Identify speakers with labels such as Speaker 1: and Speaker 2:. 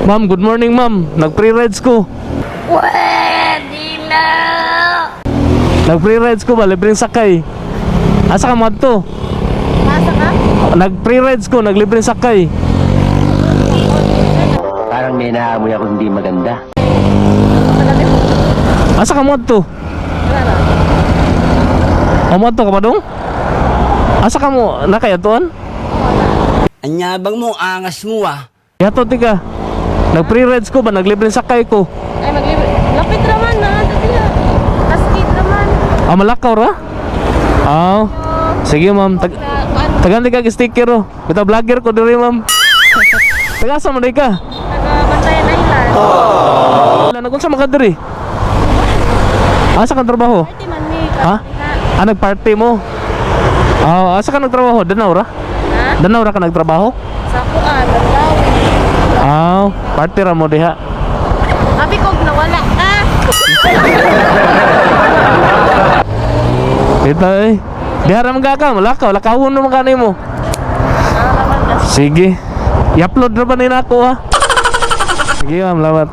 Speaker 1: Ma'am, good morning ma'am. Nag-pre-rides ko.
Speaker 2: Pwede na.
Speaker 1: Nag-pre-rides ko ba? Libreng sakay. Asa ka mo to?
Speaker 2: Masa ka?
Speaker 1: Nag-pre-rides ko, naglibreng sakay.
Speaker 3: Parang may naamoy ako hindi maganda.
Speaker 1: Asa ka mo to? Mo to ka ba dong? Asa ka mo? Nakayatuan?
Speaker 4: Anyabang mo, angas mo ah.
Speaker 1: Yato tika. Nag-pre-rides ko ba? Naglibreng sakay ko.
Speaker 2: Ay, maglibre. Lapit raman na. Kaskit raman.
Speaker 1: Ah, malakaw ra? Ah, sige ma'am. Taganti ka sticker oh. Bita vlogger ko diri ma'am. Tagasa mo diri ka?
Speaker 2: Nagabantayan na ilan.
Speaker 1: Wala na kung sa mga diri. Asa ka trabaho?
Speaker 2: Party man mi.
Speaker 1: Ha? Ah, nag-party mo? Ah, asa ka nagtrabaho? Danaw ra?
Speaker 2: Ha?
Speaker 1: Danaw ra ka nagtrabaho?
Speaker 2: Sa kuan. Naglaw.
Speaker 1: Ah, party ra mo diha.
Speaker 2: Abi kog nawala ka.
Speaker 1: Kita eh. Diha ra mga ka, malakaw. Lakawon mo mga kanay mo. Sige. I-upload na ba nila ako ha? Sige ma'am, lamat.